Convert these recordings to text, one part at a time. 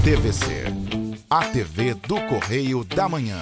TVC, a TV do Correio da Manhã.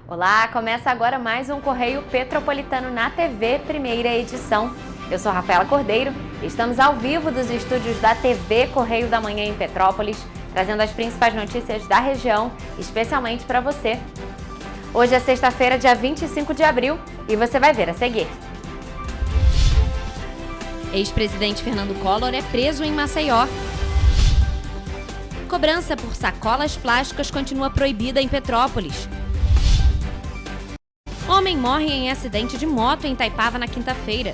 Olá, começa agora mais um Correio Petropolitano na TV, primeira edição. Eu sou Rafaela Cordeiro e estamos ao vivo dos estúdios da TV Correio da Manhã em Petrópolis, trazendo as principais notícias da região, especialmente para você. Hoje é sexta-feira, dia 25 de abril, e você vai ver a seguir. Ex-presidente Fernando Collor é preso em Maceió. Cobrança por sacolas plásticas continua proibida em Petrópolis. Homem morre em acidente de moto em Itaipava na quinta-feira.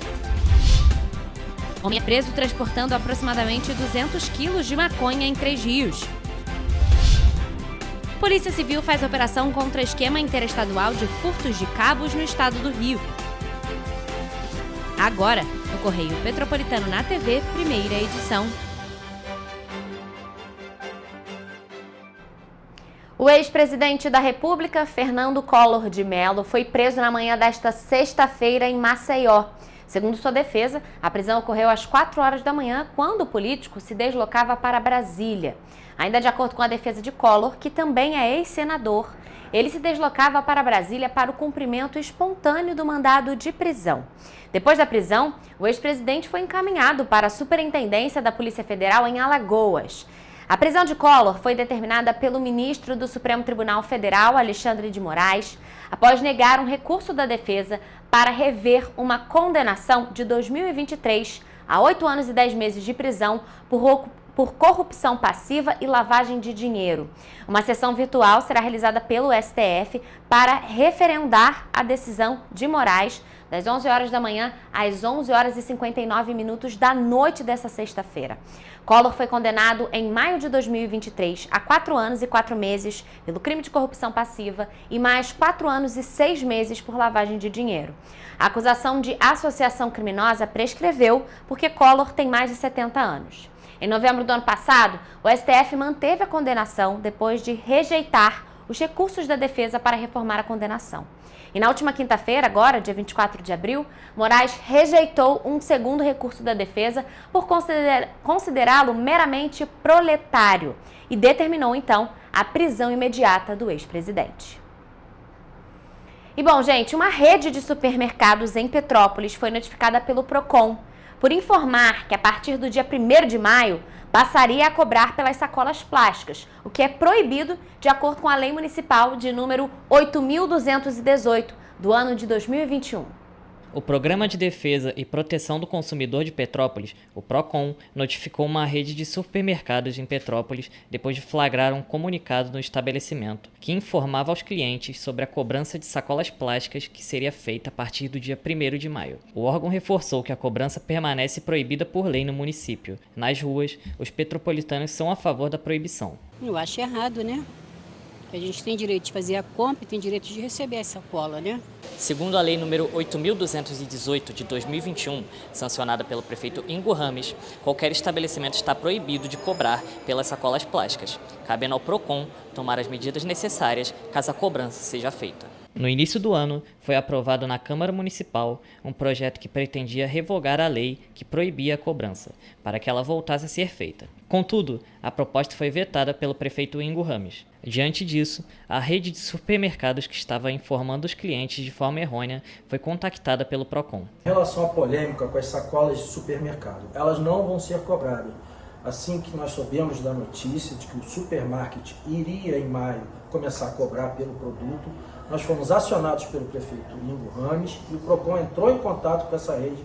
Homem é preso transportando aproximadamente 200 quilos de maconha em Três Rios. Polícia Civil faz operação contra esquema interestadual de furtos de cabos no estado do Rio. Agora, no Correio Petropolitano na TV, primeira edição. O ex-presidente da República, Fernando Collor de Mello, foi preso na manhã desta sexta-feira em Maceió. Segundo sua defesa, a prisão ocorreu às 4 horas da manhã, quando o político se deslocava para Brasília. Ainda de acordo com a defesa de Collor, que também é ex-senador, ele se deslocava para Brasília para o cumprimento espontâneo do mandado de prisão. Depois da prisão, o ex-presidente foi encaminhado para a Superintendência da Polícia Federal em Alagoas. A prisão de Collor foi determinada pelo ministro do Supremo Tribunal Federal, Alexandre de Moraes, após negar um recurso da defesa para rever uma condenação de 2023 a 8 anos e 10 meses de prisão por corrupção passiva e lavagem de dinheiro. Uma sessão virtual será realizada pelo STF para referendar a decisão de Moraes das 11 horas da manhã às 11 horas e 59 minutos da noite dessa sexta-feira. Collor foi condenado em maio de 2023 a 4 anos e 4 meses pelo crime de corrupção passiva e mais 4 anos e 6 meses por lavagem de dinheiro. A acusação de associação criminosa prescreveu porque Collor tem mais de 70 anos. Em novembro do ano passado, o STF manteve a condenação depois de rejeitar os recursos da defesa para reformar a condenação. E na última quinta-feira, agora, dia 24 de abril, Moraes rejeitou um segundo recurso da defesa por considerá-lo meramente proletário e determinou, então, a prisão imediata do ex-presidente. E bom, gente, uma rede de supermercados em Petrópolis foi notificada pelo Procon por informar que a partir do dia 1º de maio passaria a cobrar pelas sacolas plásticas, o que é proibido de acordo com a Lei Municipal de número 8.218 do ano de 2021. O Programa de Defesa e Proteção do Consumidor de Petrópolis, o PROCON, notificou uma rede de supermercados em Petrópolis depois de flagrar um comunicado no estabelecimento que informava aos clientes sobre a cobrança de sacolas plásticas que seria feita a partir do dia 1º de maio. O órgão reforçou que a cobrança permanece proibida por lei no município. Nas ruas, os petropolitanos são a favor da proibição. Eu acho errado, né? A gente tem direito de fazer a compra e tem direito de receber a sacola, né? Segundo a Lei número 8.218 de 2021, sancionada pelo prefeito Ingo Rames, qualquer estabelecimento está proibido de cobrar pelas sacolas plásticas, cabendo ao PROCON tomar as medidas necessárias caso a cobrança seja feita. No início do ano, foi aprovado na Câmara Municipal um projeto que pretendia revogar a lei que proibia a cobrança, para que ela voltasse a ser feita. Contudo, a proposta foi vetada pelo prefeito Ingo Rames. Diante disso, a rede de supermercados que estava informando os clientes de forma errônea foi contactada pelo PROCON. Em relação à polêmica com as sacolas de supermercado, elas não vão ser cobradas. Assim que nós soubemos da notícia de que o supermarket iria em maio começar a cobrar pelo produto, nós fomos acionados pelo prefeito Ingo Rames e o PROCON entrou em contato com essa rede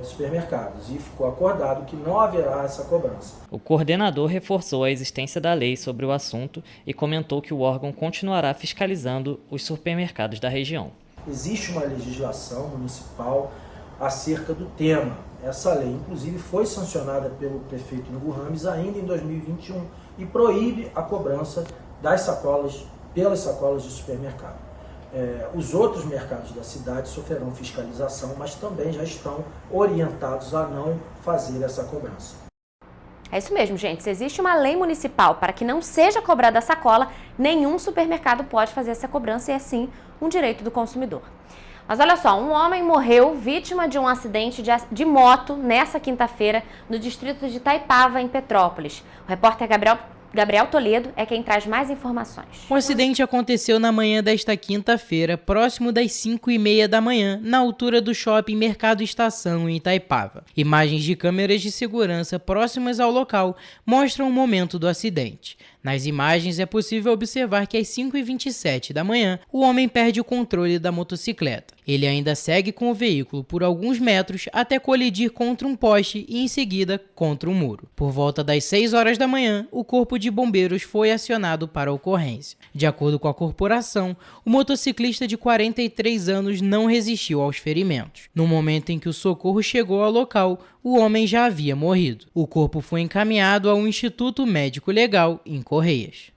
de supermercados e ficou acordado que não haverá essa cobrança. O coordenador reforçou a existência da lei sobre o assunto e comentou que o órgão continuará fiscalizando os supermercados da região. Existe uma legislação municipal acerca do tema. Essa lei, inclusive, foi sancionada pelo prefeito Ingo Rames ainda em 2021 e proíbe a cobrança das sacolas pelas sacolas de supermercado. Os outros mercados da cidade sofrerão fiscalização, mas também já estão orientados a não fazer essa cobrança. É isso mesmo, gente. Se existe uma lei municipal para que não seja cobrada a sacola, nenhum supermercado pode fazer essa cobrança e é sim um direito do consumidor. Mas olha só, um homem morreu vítima de um acidente de moto nessa quinta-feira no distrito de Itaipava, em Petrópolis. O repórter Gabriel Toledo é quem traz mais informações. O acidente aconteceu na manhã desta quinta-feira, próximo das 5h30 da manhã, na altura do shopping Mercado Estação, em Itaipava. Imagens de câmeras de segurança próximas ao local mostram o momento do acidente. Nas imagens é possível observar que às 5h27 da manhã, o homem perde o controle da motocicleta. Ele ainda segue com o veículo por alguns metros até colidir contra um poste e em seguida contra um muro. Por volta das 6 horas da manhã, o corpo de bombeiros foi acionado para a ocorrência. De acordo com a corporação, o motociclista de 43 anos não resistiu aos ferimentos. No momento em que o socorro chegou ao local, o homem já havia morrido. O corpo foi encaminhado ao Instituto Médico Legal, em Correias.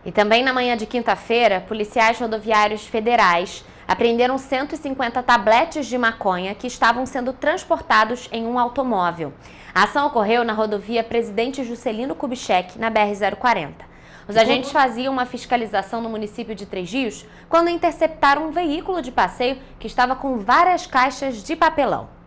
E também na manhã de quinta-feira, policiais rodoviários federais apreenderam 150 tabletes de maconha que estavam sendo transportados em um automóvel. A ação ocorreu na rodovia Presidente Juscelino Kubitschek, na BR-040. Os agentes faziam uma fiscalização no município de Três Rios quando interceptaram um veículo de passeio que estava com várias caixas de papelão.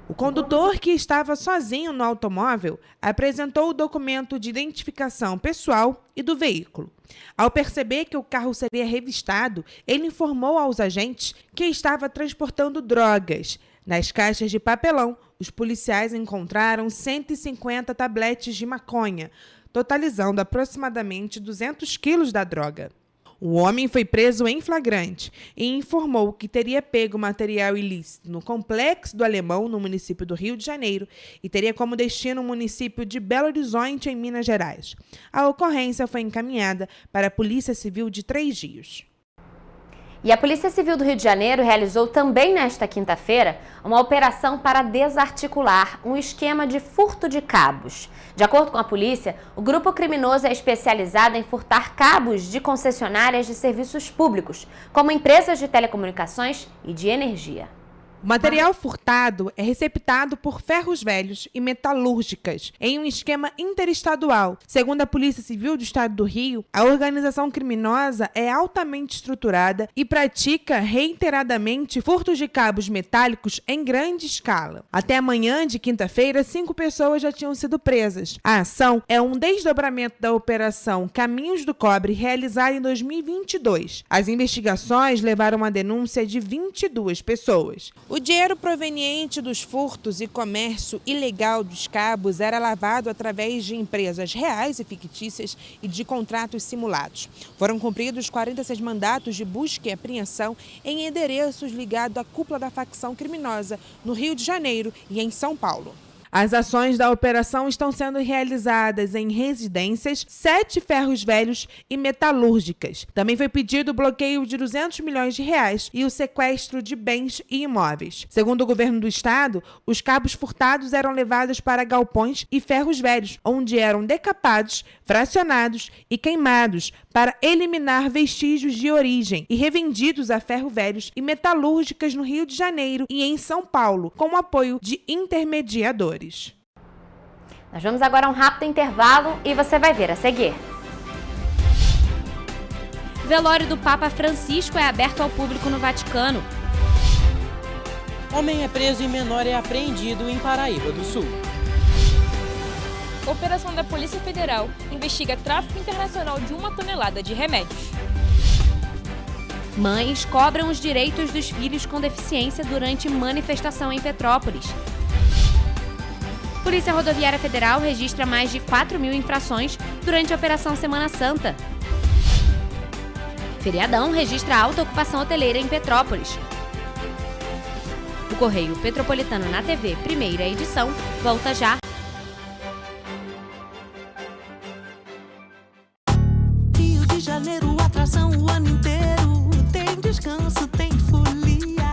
O condutor, que estava sozinho no automóvel, apresentou o documento de identificação pessoal e do veículo. Ao perceber que o carro seria revistado, ele informou aos agentes que estava transportando drogas. Nas caixas de papelão, os policiais encontraram 150 tabletes de maconha, totalizando aproximadamente 200 quilos da droga. O homem foi preso em flagrante e informou que teria pego material ilícito no Complexo do Alemão, no município do Rio de Janeiro, e teria como destino o município de Belo Horizonte, em Minas Gerais. A ocorrência foi encaminhada para a Polícia Civil de Três Rios. E a Polícia Civil do Rio de Janeiro realizou também nesta quinta-feira uma operação para desarticular um esquema de furto de cabos. De acordo com a polícia, o grupo criminoso é especializado em furtar cabos de concessionárias de serviços públicos, como empresas de telecomunicações e de energia. O material furtado é receptado por ferros velhos e metalúrgicas em um esquema interestadual. Segundo a Polícia Civil do Estado do Rio, a organização criminosa é altamente estruturada e pratica reiteradamente furtos de cabos metálicos em grande escala. Até amanhã de quinta-feira, 5 pessoas já tinham sido presas. A ação é um desdobramento da Operação Caminhos do Cobre, realizada em 2022. As investigações levaram a denúncia de 22 pessoas. O dinheiro proveniente dos furtos e comércio ilegal dos cabos era lavado através de empresas reais e fictícias e de contratos simulados. Foram cumpridos 46 mandatos de busca e apreensão em endereços ligados à cúpula da facção criminosa no Rio de Janeiro e em São Paulo. As ações da operação estão sendo realizadas em residências, 7 ferros velhos e metalúrgicas. Também foi pedido o bloqueio de R$200 milhões e o sequestro de bens e imóveis. Segundo o governo do estado, os cabos furtados eram levados para galpões e ferros velhos, onde eram decapados, fracionados e queimados para eliminar vestígios de origem e revendidos a ferro velhos e metalúrgicas no Rio de Janeiro e em São Paulo, com o apoio de intermediadores. Nós vamos agora a um rápido intervalo e você vai ver a seguir. Velório do Papa Francisco é aberto ao público no Vaticano. Homem é preso e menor é apreendido em Paraíba do Sul. Operação da Polícia Federal investiga tráfico internacional de 1 tonelada de remédios. Mães cobram os direitos dos filhos com deficiência durante manifestação em Petrópolis. Polícia Rodoviária Federal registra mais de 4.000 infrações durante a Operação Semana Santa. Feriadão registra alta ocupação hoteleira em Petrópolis. O Correio Petropolitano na TV, primeira edição, volta já. Rio de Janeiro, atração o ano inteiro. Tem descanso, tem folia,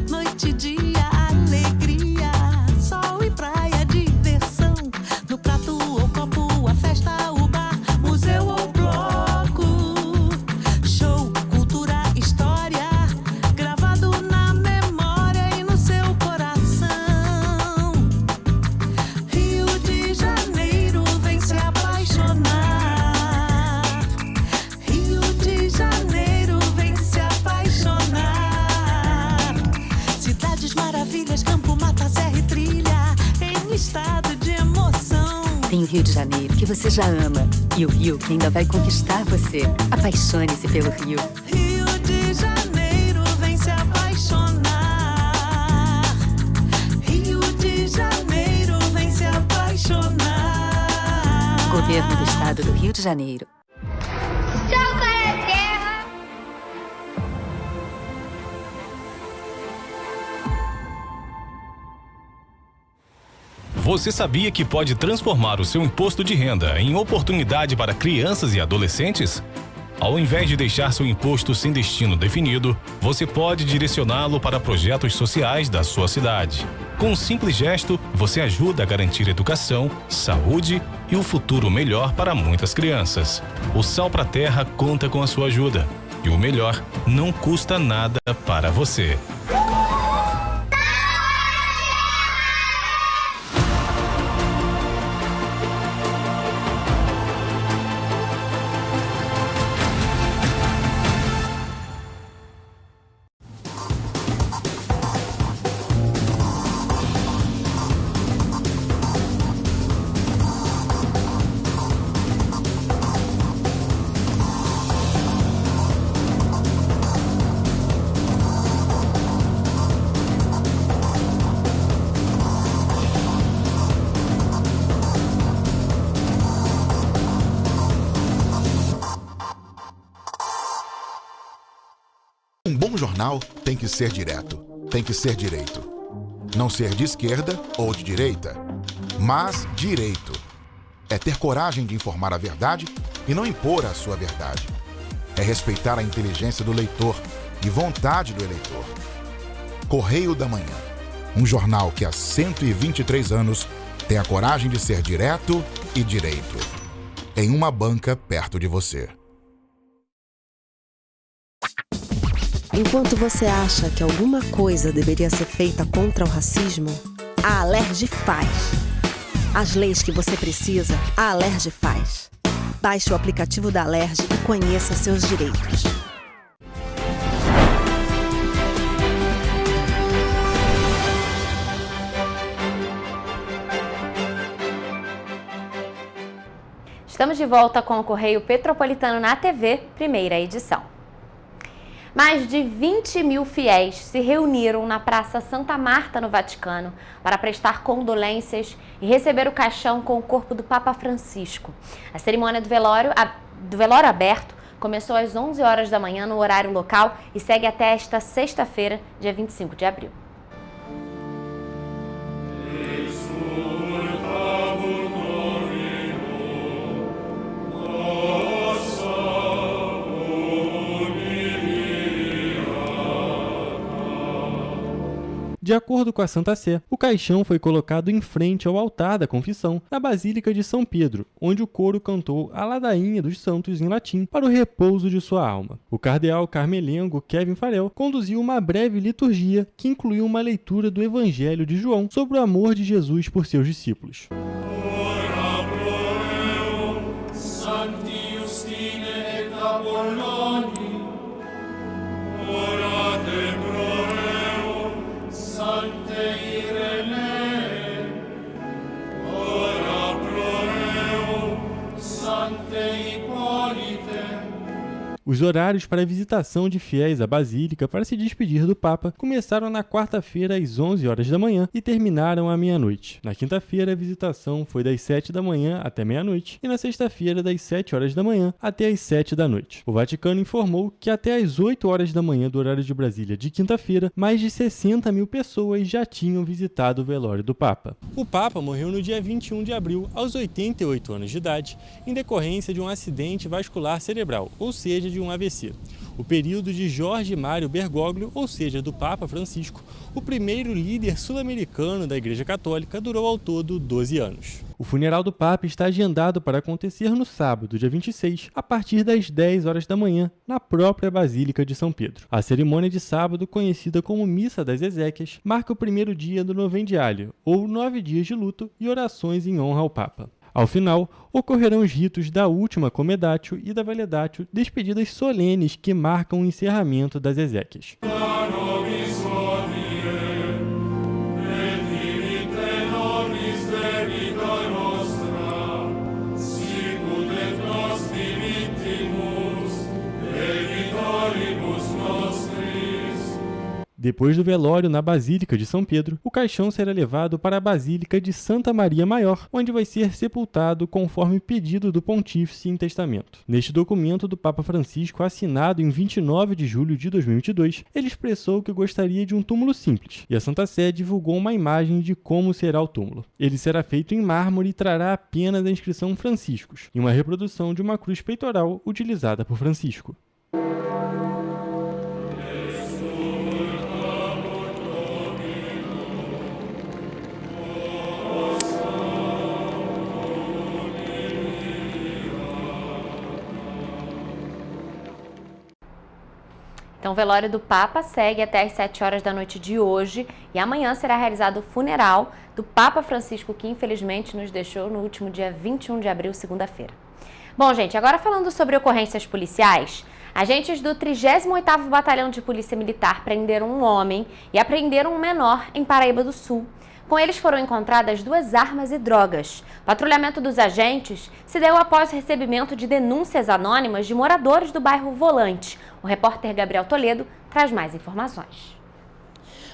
noite e dia, alegria, sol e praia, diversão. No prato ou copo, a festa, o bar, museu ou bloco. estado de emoção. Tem o Rio de Janeiro, que você já ama, e o Rio, que ainda vai conquistar você. Apaixone-se pelo Rio. Rio de Janeiro, vem se apaixonar. Rio de Janeiro, vem se apaixonar. Governo do Estado do Rio de Janeiro. Você sabia que pode transformar o seu imposto de renda em oportunidade para crianças e adolescentes? Ao invés de deixar seu imposto sem destino definido, você pode direcioná-lo para projetos sociais da sua cidade. Com um simples gesto, você ajuda a garantir educação, saúde e um futuro melhor para muitas crianças. O Sal pra Terra conta com a sua ajuda. E o melhor, não custa nada para você. Um bom jornal tem que ser direto, tem que ser direito. Não ser de esquerda ou de direita, mas direito. É ter coragem de informar a verdade e não impor a sua verdade. É respeitar a inteligência do leitor e vontade do eleitor. Correio da Manhã, um jornal que há 123 anos tem a coragem de ser direto e direito. Em uma banca perto de você. Enquanto você acha que alguma coisa deveria ser feita contra o racismo, a Alerj faz. As leis que você precisa, a Alerj faz. Baixe o aplicativo da Alerj e conheça seus direitos. Estamos de volta com o Correio Petropolitano na TV, primeira edição. Mais de 20 mil fiéis se reuniram na Praça Santa Marta, no Vaticano, para prestar condolências e receber o caixão com o corpo do Papa Francisco. A cerimônia do velório aberto começou às 11 horas da manhã no horário local e segue até esta sexta-feira, dia 25 de abril. De acordo com a Santa Sé, o caixão foi colocado em frente ao altar da confissão, na Basílica de São Pedro, onde o coro cantou a ladainha dos santos em latim para o repouso de sua alma. O cardeal carmelengo Kevin Farrell conduziu uma breve liturgia que incluiu uma leitura do Evangelho de João sobre o amor de Jesus por seus discípulos. Os horários para a visitação de fiéis à Basílica para se despedir do Papa começaram na quarta-feira às 11 horas da manhã e terminaram à meia-noite. Na quinta-feira, a visitação foi das 7 da manhã até meia-noite e na sexta-feira, das 7 horas da manhã até as 7 da noite. O Vaticano informou que até às 8 horas da manhã do horário de Brasília de quinta-feira, mais de 60 mil pessoas já tinham visitado o velório do Papa. O Papa morreu no dia 21 de abril, aos 88 anos de idade, em decorrência de um acidente vascular cerebral, ou seja, de um AVC. O período de Jorge Mário Bergoglio, ou seja, do Papa Francisco, o primeiro líder sul-americano da Igreja Católica, durou ao todo 12 anos. O funeral do Papa está agendado para acontecer no sábado, dia 26, a partir das 10 horas da manhã, na própria Basílica de São Pedro. A cerimônia de sábado, conhecida como Missa das Exéquias, marca o primeiro dia do Novendiário, ou 9 dias de luto e orações em honra ao Papa. Ao final, ocorrerão os ritos da Última Comedatio e da Valedatio, despedidas solenes que marcam o encerramento das exéquias. Depois do velório na Basílica de São Pedro, o caixão será levado para a Basílica de Santa Maria Maior, onde vai ser sepultado conforme pedido do Pontífice em testamento. Neste documento do Papa Francisco, assinado em 29 de julho de 2022, ele expressou que gostaria de um túmulo simples, e a Santa Sé divulgou uma imagem de como será o túmulo. Ele será feito em mármore e trará apenas a inscrição Franciscus, e uma reprodução de uma cruz peitoral utilizada por Francisco. Então, o velório do Papa segue até às 7 horas da noite de hoje e amanhã será realizado o funeral do Papa Francisco, que infelizmente nos deixou no último dia 21 de abril, segunda-feira. Bom, gente, agora falando sobre ocorrências policiais, agentes do 38º Batalhão de Polícia Militar prenderam um homem e apreenderam um menor em Paraíba do Sul. Com eles foram encontradas 2 armas e drogas. O patrulhamento dos agentes se deu após o recebimento de denúncias anônimas de moradores do bairro Volante. O repórter Gabriel Toledo traz mais informações.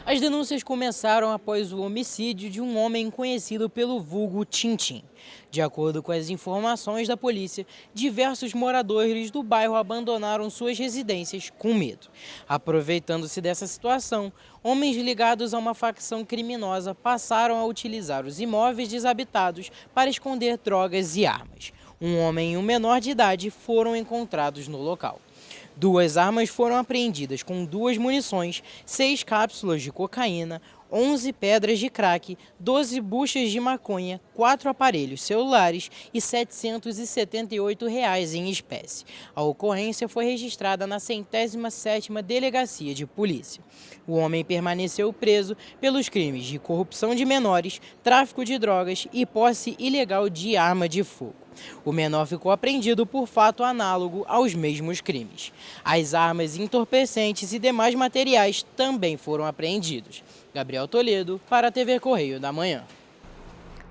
As denúncias começaram após o homicídio de um homem conhecido pelo vulgo Tintim. De acordo com as informações da polícia, diversos moradores do bairro abandonaram suas residências com medo. Aproveitando-se dessa situação, homens ligados a uma facção criminosa passaram a utilizar os imóveis desabitados para esconder drogas e armas. Um homem e um menor de idade foram encontrados no local. 2 armas foram apreendidas com 2 munições, 6 cápsulas de cocaína, 11 pedras de crack, 12 buchas de maconha, 4 aparelhos celulares e R$ 778 em espécie. A ocorrência foi registrada na 107ª Delegacia de Polícia. O homem permaneceu preso pelos crimes de corrupção de menores, tráfico de drogas e posse ilegal de arma de fogo. O menor ficou apreendido por fato análogo aos mesmos crimes. As armas entorpecentes e demais materiais também foram apreendidos. Gabriel Toledo, para a TV Correio da Manhã.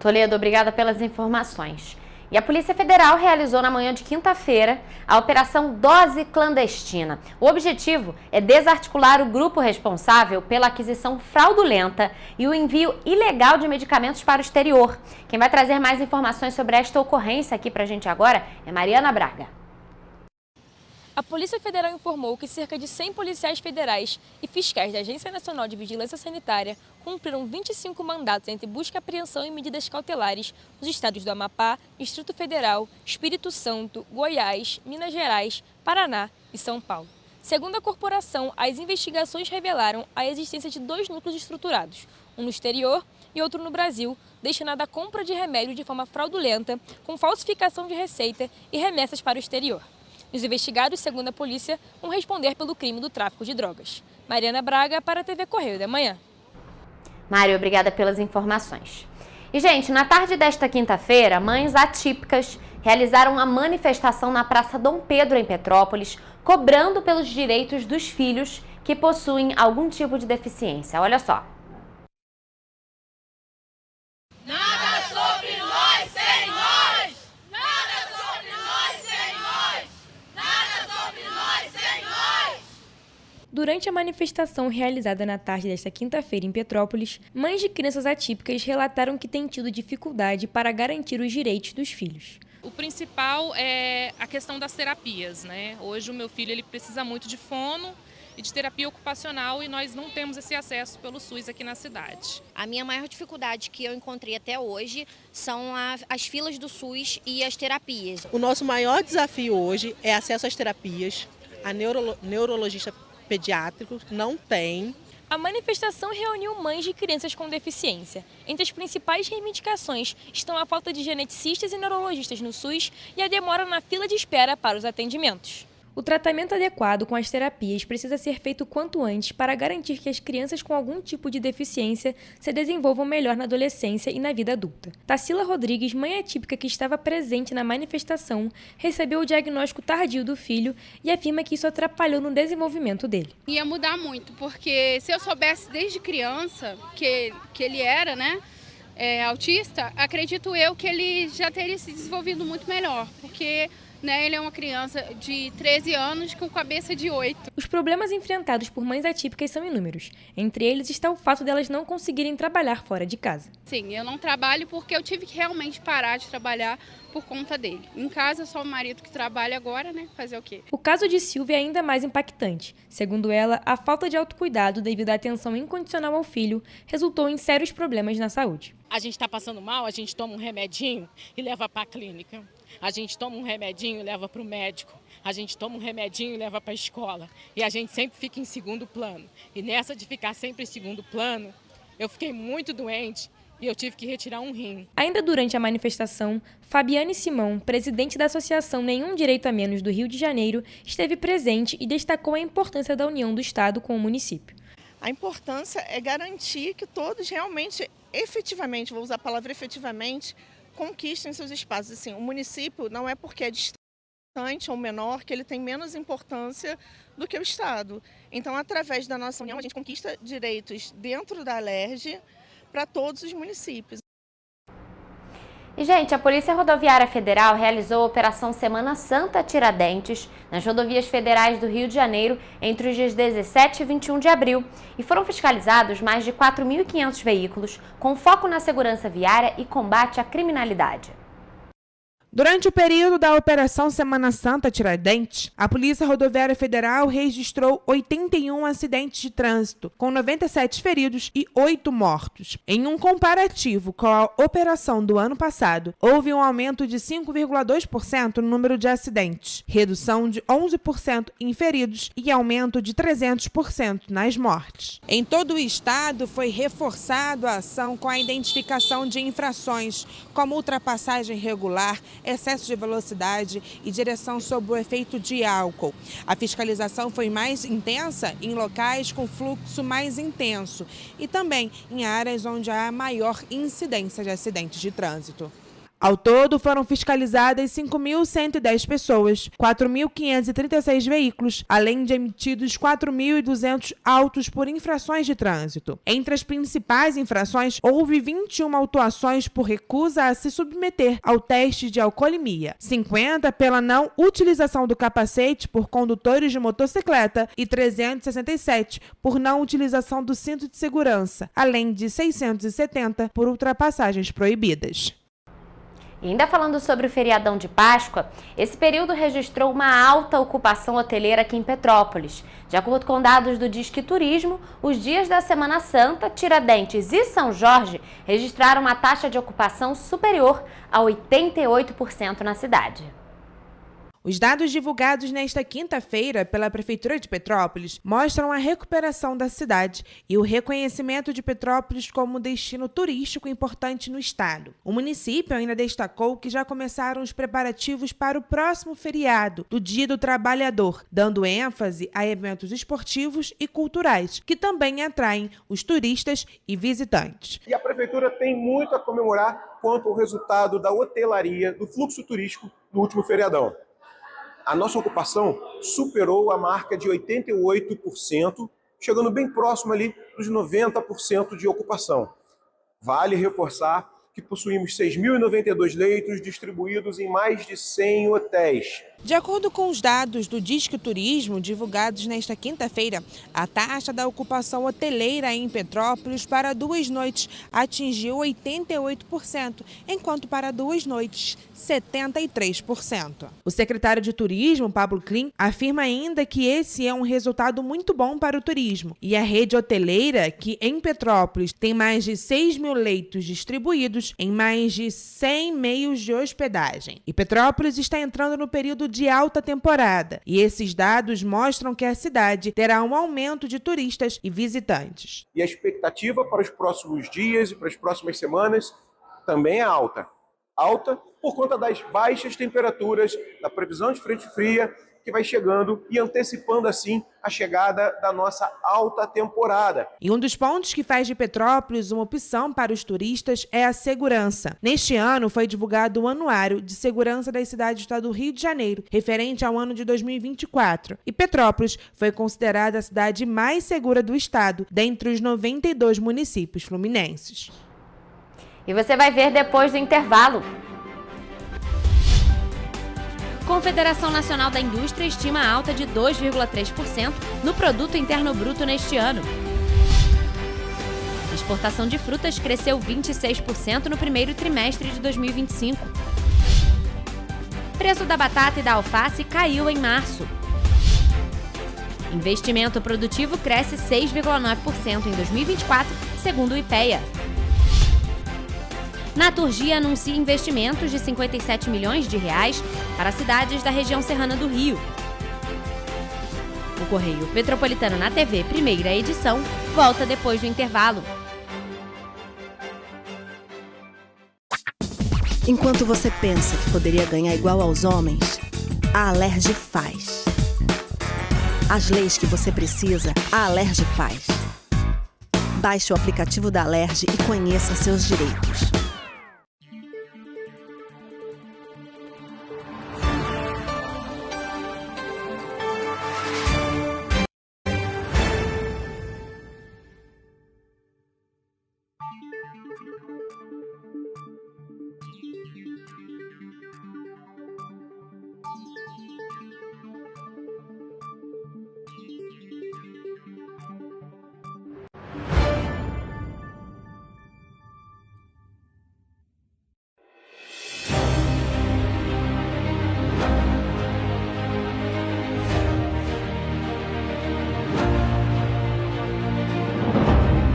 Toledo, obrigada pelas informações. E a Polícia Federal realizou na manhã de quinta-feira a Operação Dose Clandestina. O objetivo é desarticular o grupo responsável pela aquisição fraudulenta e o envio ilegal de medicamentos para o exterior. Quem vai trazer mais informações sobre esta ocorrência aqui pra gente agora é Mariana Braga. A Polícia Federal informou que cerca de 100 policiais federais e fiscais da Agência Nacional de Vigilância Sanitária cumpriram 25 mandatos entre busca, apreensão e medidas cautelares nos estados do Amapá, Distrito Federal, Espírito Santo, Goiás, Minas Gerais, Paraná e São Paulo. Segundo a corporação, as investigações revelaram a existência de 2 núcleos estruturados, um no exterior e outro no Brasil, destinado à compra de remédio de forma fraudulenta, com falsificação de receita e remessas para o exterior. Os investigados, segundo a polícia, vão responder pelo crime do tráfico de drogas. Mariana Braga, para a TV Correio da Manhã. Mário, obrigada pelas informações. E, gente, na tarde desta quinta-feira, mães atípicas realizaram uma manifestação na Praça Dom Pedro, em Petrópolis, cobrando pelos direitos dos filhos que possuem algum tipo de deficiência. Olha só. Nada sobre nós sem nós! Nada sobre nós sem nós! Nada sobre nós sem nós! Durante a manifestação realizada na tarde desta quinta-feira em Petrópolis, mães de crianças atípicas relataram que têm tido dificuldade para garantir os direitos dos filhos. O principal é a questão das terapias, né? Hoje o meu filho ele precisa muito de fono e de terapia ocupacional e nós não temos esse acesso pelo SUS aqui na cidade. A minha maior dificuldade que eu encontrei até hoje são as filas do SUS e as terapias. O nosso maior desafio hoje é acesso às terapias. A neurologista pediátrico não tem. A manifestação reuniu mães de crianças com deficiência. Entre as principais reivindicações estão a falta de geneticistas e neurologistas no SUS e a demora na fila de espera para os atendimentos. O tratamento adequado com as terapias precisa ser feito quanto antes para garantir que as crianças com algum tipo de deficiência se desenvolvam melhor na adolescência e na vida adulta. Tarsila Rodrigues, mãe atípica que estava presente na manifestação, recebeu o diagnóstico tardio do filho e afirma que isso atrapalhou no desenvolvimento dele. Ia mudar muito, porque se eu soubesse desde criança que ele era, autista, acredito eu que ele já teria se desenvolvido muito melhor, porque né? Ele é uma criança de 13 anos com cabeça de 8. Os problemas enfrentados por mães atípicas são inúmeros. Entre eles está o fato delas não conseguirem trabalhar fora de casa. Sim, eu não trabalho porque eu tive que realmente parar de trabalhar por conta dele. Em casa, só o marido que trabalha agora, né? Fazer o quê? O caso de Silvia é ainda mais impactante. Segundo ela, a falta de autocuidado devido à atenção incondicional ao filho resultou em sérios problemas na saúde. A gente está passando mal, a gente toma um remedinho e leva para a clínica. A gente toma um remedinho e leva para o médico. A gente toma um remedinho e leva para a escola. E a gente sempre fica em segundo plano. E nessa de ficar sempre em segundo plano, eu fiquei muito doente e eu tive que retirar um rim. Ainda durante a manifestação, Fabiane Simão, presidente da Associação Nenhum Direito a Menos do Rio de Janeiro, esteve presente e destacou a importância da união do Estado com o município. A importância é garantir que todos realmente, efetivamente, vou usar a palavra efetivamente, conquistem seus espaços. Assim, o município não é porque é distante ou menor que ele tem menos importância do que o Estado. Então, através da nossa união, a gente conquista direitos dentro da Alerj para todos os municípios. E, gente, a Polícia Rodoviária Federal realizou a Operação Semana Santa Tiradentes nas rodovias federais do Rio de Janeiro entre os dias 17 e 21 de abril e foram fiscalizados mais de 4.500 veículos com foco na segurança viária e combate à criminalidade. Durante o período da Operação Semana Santa Tiradentes, a Polícia Rodoviária Federal registrou 81 acidentes de trânsito, com 97 feridos e 8 mortos. Em um comparativo com a operação do ano passado, houve um aumento de 5,2% no número de acidentes, redução de 11% em feridos e aumento de 300% nas mortes. Em todo o estado, foi reforçado a ação com a identificação de infrações, como ultrapassagem irregular, excesso de velocidade e direção sob o efeito de álcool. A fiscalização foi mais intensa em locais com fluxo mais intenso e também em áreas onde há maior incidência de acidentes de trânsito. Ao todo, foram fiscalizadas 5.110 pessoas, 4.536 veículos, além de emitidos 4.200 autos por infrações de trânsito. Entre as principais infrações, houve 21 autuações por recusa a se submeter ao teste de alcoolemia, 50 pela não utilização do capacete por condutores de motocicleta e 367 por não utilização do cinto de segurança, além de 670 por ultrapassagens proibidas. E ainda falando sobre o feriadão de Páscoa, esse período registrou uma alta ocupação hoteleira aqui em Petrópolis. De acordo com dados do Disque Turismo, os dias da Semana Santa, Tiradentes e São Jorge registraram uma taxa de ocupação superior a 88% na cidade. Os dados divulgados nesta quinta-feira pela Prefeitura de Petrópolis mostram a recuperação da cidade e o reconhecimento de Petrópolis como destino turístico importante no estado. O município ainda destacou que já começaram os preparativos para o próximo feriado, do Dia do Trabalhador, dando ênfase a eventos esportivos e culturais, que também atraem os turistas e visitantes. E a Prefeitura tem muito a comemorar quanto ao resultado da hotelaria, do fluxo turístico no último feriadão. A nossa ocupação superou a marca de 88%, chegando bem próximo ali dos 90% de ocupação. Vale reforçar que possuímos 6.092 leitos distribuídos em mais de 100 hotéis. De acordo com os dados do Disque Turismo divulgados nesta quinta-feira, a taxa da ocupação hoteleira em Petrópolis para 2 noites atingiu 88%, enquanto para 2 noites, 73%. O secretário de Turismo, Pablo Klim, afirma ainda que esse é um resultado muito bom para o turismo e a rede hoteleira, que em Petrópolis tem mais de 6.000 leitos distribuídos em mais de 100 meios de hospedagem. E Petrópolis está entrando no período de alta temporada, e esses dados mostram que a cidade terá um aumento de turistas e visitantes. E a expectativa para os próximos dias e para as próximas semanas também é alta. Alta por conta das baixas temperaturas, da previsão de frente fria que vai chegando e antecipando assim a chegada da nossa alta temporada. E um dos pontos que faz de Petrópolis uma opção para os turistas é a segurança. Neste ano foi divulgado o Anuário de Segurança das Cidades do Estado do Rio de Janeiro, referente ao ano de 2024. E Petrópolis foi considerada a cidade mais segura do estado, dentre os 92 municípios fluminenses. E você vai ver depois do intervalo. Confederação Nacional da Indústria estima alta de 2,3% no Produto Interno Bruto neste ano. Exportação de frutas cresceu 26% no primeiro trimestre de 2025. Preço da batata e da alface caiu em março. Investimento produtivo cresce 6,9% em 2024, segundo o IPEA. Naturgia anuncia investimentos de 57 milhões de reais para cidades da região serrana do Rio. O Correio Petropolitano na TV, primeira edição, volta depois do intervalo. Enquanto você pensa que poderia ganhar igual aos homens, a Alerj faz. As leis que você precisa, a Alerj faz. Baixe o aplicativo da Alerj e conheça seus direitos.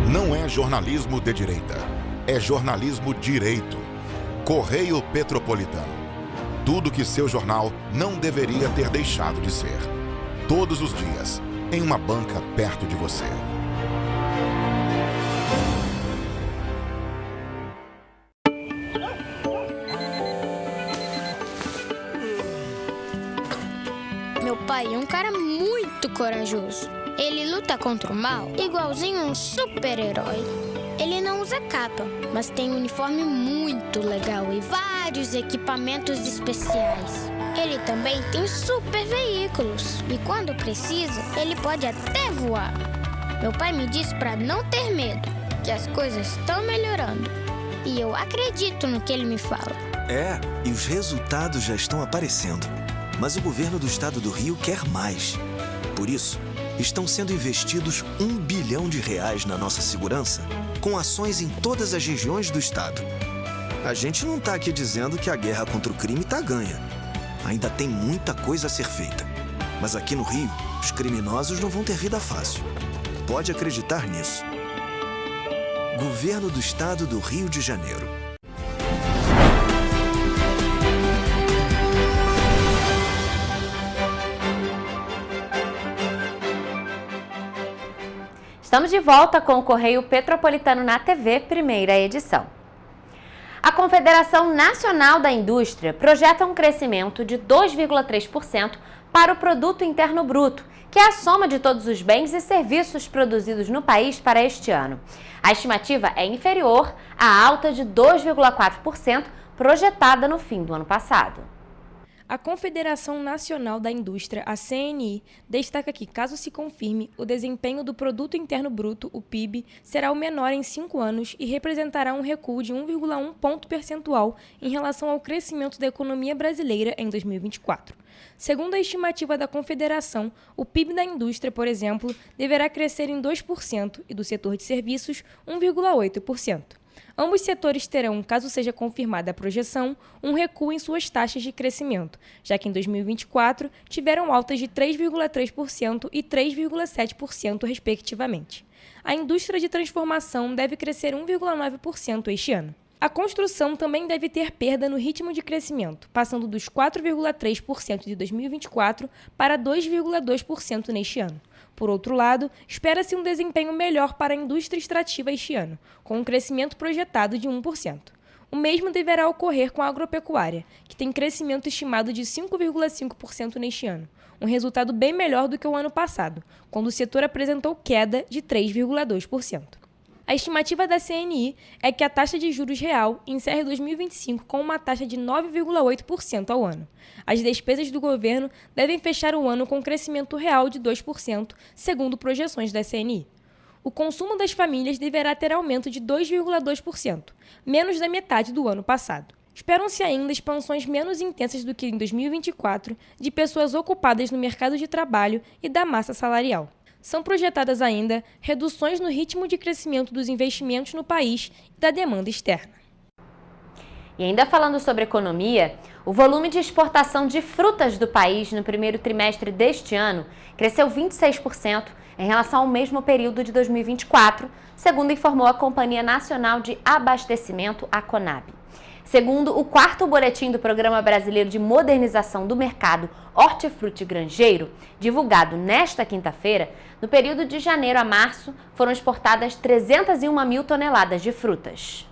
Não é jornalismo de direita, é jornalismo direito. Correio Petropolitano. Tudo que seu jornal não deveria ter deixado de ser. Todos os dias, em uma banca perto de você. Meu pai é um cara muito corajoso. Ele luta contra o mal igualzinho um super-herói. Ele não usa capa, mas tem um uniforme muito legal e vários equipamentos especiais. Ele também tem super veículos e quando precisa, ele pode até voar. Meu pai me disse para não ter medo, que as coisas estão melhorando. E eu acredito no que ele me fala. É, e os resultados já estão aparecendo. Mas o governo do estado do Rio quer mais. Por isso, estão sendo investidos R$ 1 bilhão na nossa segurança, com ações em todas as regiões do estado. A gente não está aqui dizendo que a guerra contra o crime está ganha. Ainda tem muita coisa a ser feita. Mas aqui no Rio, os criminosos não vão ter vida fácil. Pode acreditar nisso. Governo do Estado do Rio de Janeiro. Estamos de volta com o Correio Petropolitano na TV, primeira edição. A Confederação Nacional da Indústria projeta um crescimento de 2,3% para o Produto Interno Bruto, que é a soma de todos os bens e serviços produzidos no país para este ano. A estimativa é inferior à alta de 2,4% projetada no fim do ano passado. A Confederação Nacional da Indústria, a CNI, destaca que, caso se confirme, o desempenho do Produto Interno Bruto, o PIB, será o menor em 5 anos e representará um recuo de 1,1 ponto percentual em relação ao crescimento da economia brasileira em 2024. Segundo a estimativa da Confederação, o PIB da indústria, por exemplo, deverá crescer em 2% e do setor de serviços 1,8%. Ambos setores terão, caso seja confirmada a projeção, um recuo em suas taxas de crescimento, já que em 2024 tiveram altas de 3,3% e 3,7%, respectivamente. A indústria de transformação deve crescer 1,9% este ano. A construção também deve ter perda no ritmo de crescimento, passando dos 4,3% de 2024 para 2,2% neste ano. Por outro lado, espera-se um desempenho melhor para a indústria extrativa este ano, com um crescimento projetado de 1%. O mesmo deverá ocorrer com a agropecuária, que tem crescimento estimado de 5,5% neste ano, um resultado bem melhor do que o ano passado, quando o setor apresentou queda de 3,2%. A estimativa da CNI é que a taxa de juros real encerre 2025 com uma taxa de 9,8% ao ano. As despesas do governo devem fechar o ano com crescimento real de 2%, segundo projeções da CNI. O consumo das famílias deverá ter aumento de 2,2%, menos da metade do ano passado. Esperam-se ainda expansões menos intensas do que em 2024 de pessoas ocupadas no mercado de trabalho e da massa salarial. São projetadas ainda reduções no ritmo de crescimento dos investimentos no país e da demanda externa. E ainda falando sobre economia, o volume de exportação de frutas do país no primeiro trimestre deste ano cresceu 26% em relação ao mesmo período de 2024, segundo informou a Companhia Nacional de Abastecimento, a CONAB. Segundo o 4º boletim do Programa Brasileiro de Modernização do Mercado Hortifruti Granjeiro, divulgado nesta quinta-feira, no período de janeiro a março, foram exportadas 301 mil toneladas de frutas.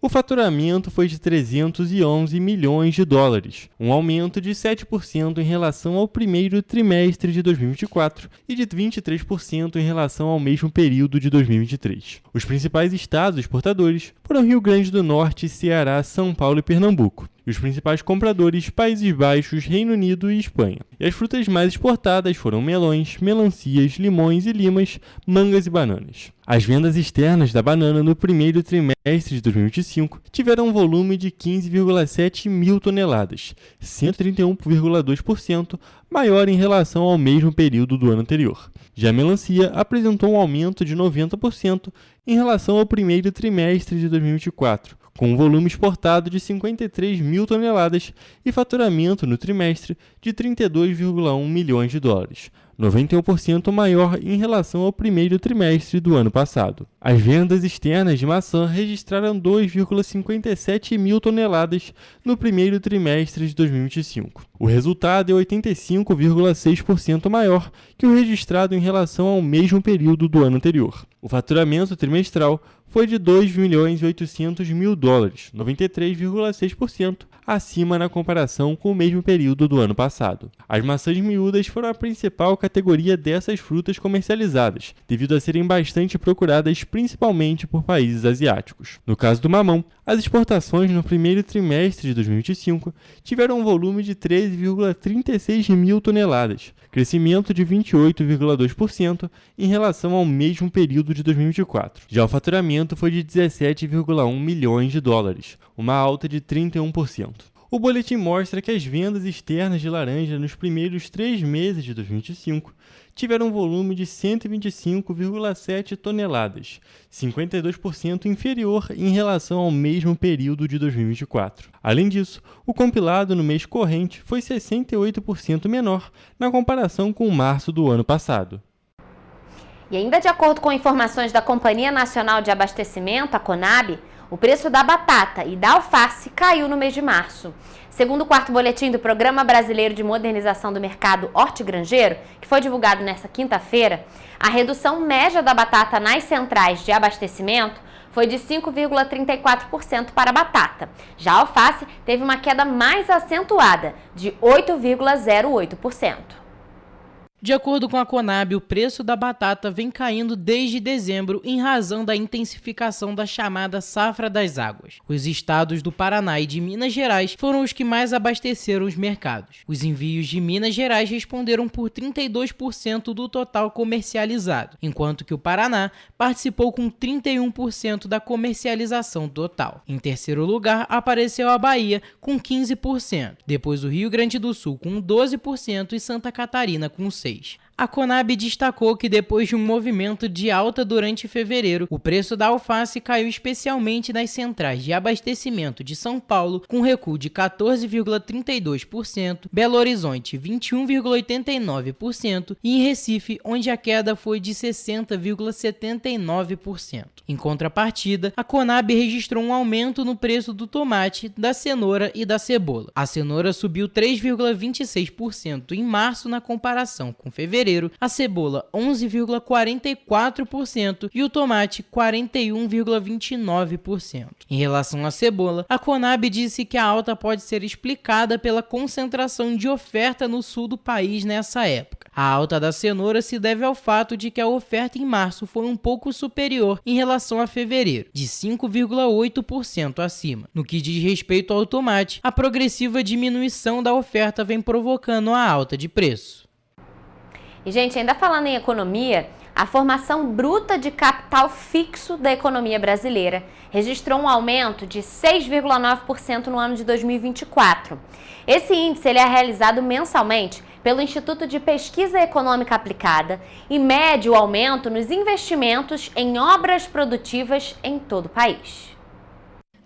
O faturamento foi de 311 milhões de dólares, um aumento de 7% em relação ao primeiro trimestre de 2024 e de 23% em relação ao mesmo período de 2023. Os principais estados exportadores foram Rio Grande do Norte, Ceará, São Paulo e Pernambuco. E os principais compradores, Países Baixos, Reino Unido e Espanha. E as frutas mais exportadas foram melões, melancias, limões e limas, mangas e bananas. As vendas externas da banana no primeiro trimestre de 2025 tiveram um volume de 15,7 mil toneladas, 131,2% maior em relação ao mesmo período do ano anterior. Já a melancia apresentou um aumento de 90% em relação ao primeiro trimestre de 2024, com um volume exportado de 53 mil toneladas e faturamento no trimestre de 32,1 milhões de dólares, 91% maior em relação ao primeiro trimestre do ano passado. As vendas externas de maçã registraram 2,57 mil toneladas no primeiro trimestre de 2025. O resultado é 85,6% maior que o registrado em relação ao mesmo período do ano anterior. O faturamento trimestral foi de 2.800.000 dólares, 93,6% acima na comparação com o mesmo período do ano passado. As maçãs miúdas foram a principal categoria dessas frutas comercializadas, devido a serem bastante procuradas principalmente por países asiáticos. No caso do mamão, as exportações no primeiro trimestre de 2025 tiveram um volume de 13,36 mil toneladas, crescimento de 28,2% em relação ao mesmo período de 2024. Já o faturamento foi de 17,1 milhões de dólares, uma alta de 31%. O boletim mostra que as vendas externas de laranja nos primeiros 3 meses de 2025 tiveram um volume de 125,7 toneladas, 52% inferior em relação ao mesmo período de 2024. Além disso, o compilado no mês corrente foi 68% menor na comparação com março do ano passado. E ainda de acordo com informações da Companhia Nacional de Abastecimento, a CONAB, o preço da batata e da alface caiu no mês de março. Segundo o 4º boletim do Programa Brasileiro de Modernização do Mercado Hortigranjeiro, que foi divulgado nesta quinta-feira, a redução média da batata nas centrais de abastecimento foi de 5,34% para a batata. Já a alface teve uma queda mais acentuada, de 8,08%. De acordo com a CONAB, o preço da batata vem caindo desde dezembro em razão da intensificação da chamada safra das águas. Os estados do Paraná e de Minas Gerais foram os que mais abasteceram os mercados. Os envios de Minas Gerais responderam por 32% do total comercializado, enquanto que o Paraná participou com 31% da comercialização total. Em terceiro lugar, apareceu a Bahia com 15%, depois o Rio Grande do Sul com 12% e Santa Catarina com 6%. A CONAB destacou que depois de um movimento de alta durante fevereiro, o preço da alface caiu especialmente nas centrais de abastecimento de São Paulo, com recuo de 14,32%, Belo Horizonte 21,89% e em Recife, onde a queda foi de 60,79%. Em contrapartida, a CONAB registrou um aumento no preço do tomate, da cenoura e da cebola. A cenoura subiu 3,26% em março na comparação com fevereiro, a cebola 11,44% e o tomate 41,29%. Em relação à cebola, a CONAB disse que a alta pode ser explicada pela concentração de oferta no sul do país nessa época. A alta da cenoura se deve ao fato de que a oferta em março foi um pouco superior em relação a fevereiro, de 5,8% acima. No que diz respeito ao tomate, a progressiva diminuição da oferta vem provocando a alta de preço. E, gente, ainda falando em economia, a formação bruta de capital fixo da economia brasileira registrou um aumento de 6,9% no ano de 2024. Esse índice ele é realizado mensalmente pelo Instituto de Pesquisa Econômica Aplicada e mede o aumento nos investimentos em obras produtivas em todo o país.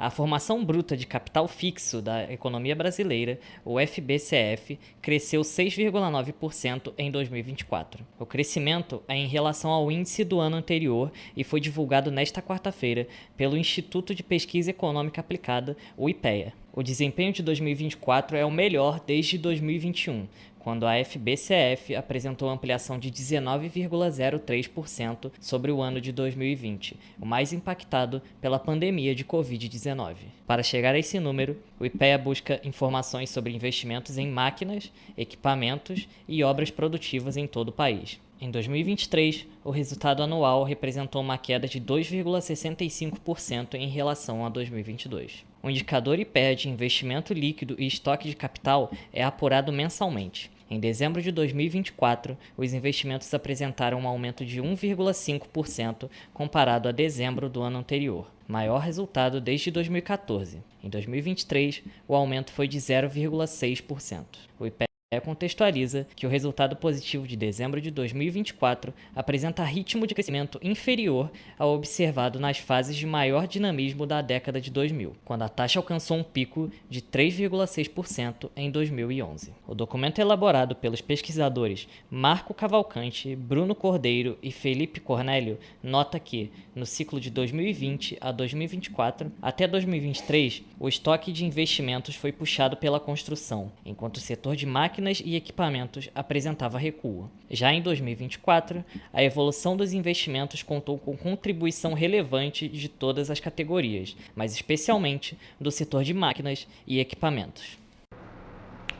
A formação bruta de capital fixo da economia brasileira, o FBCF, cresceu 6,9% em 2024. O crescimento é em relação ao índice do ano anterior e foi divulgado nesta quarta-feira pelo Instituto de Pesquisa Econômica Aplicada, o IPEA. O desempenho de 2024 é o melhor desde 2021, quando a FBCF apresentou ampliação de 19,03% sobre o ano de 2020, o mais impactado pela pandemia de Covid-19. Para chegar a esse número, o IPEA busca informações sobre investimentos em máquinas, equipamentos e obras produtivas em todo o país. Em 2023, o resultado anual representou uma queda de 2,65% em relação a 2022. O indicador IPEA de investimento líquido e estoque de capital é apurado mensalmente. Em dezembro de 2024, os investimentos apresentaram um aumento de 1,5% comparado a dezembro do ano anterior, maior resultado desde 2014. Em 2023, o aumento foi de 0,6%. O IPEA contextualiza que o resultado positivo de dezembro de 2024 apresenta ritmo de crescimento inferior ao observado nas fases de maior dinamismo da década de 2000, quando a taxa alcançou um pico de 3,6% em 2011. O documento elaborado pelos pesquisadores Marco Cavalcante, Bruno Cordeiro e Felipe Cornélio nota que, no ciclo de 2020 a 2024, até 2023, o estoque de investimentos foi puxado pela construção, enquanto o setor de máquinas e equipamentos apresentava recuo. Já em 2024, a evolução dos investimentos contou com contribuição relevante de todas as categorias, mas especialmente do setor de máquinas e equipamentos.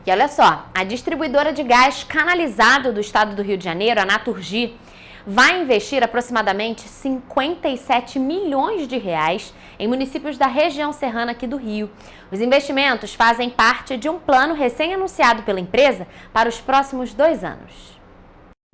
E olha só, a distribuidora de gás canalizado do estado do Rio de Janeiro, a Naturgy, vai investir aproximadamente 57 milhões de reais em municípios da região serrana aqui do Rio. Os investimentos fazem parte de um plano recém-anunciado pela empresa para os próximos 2 anos.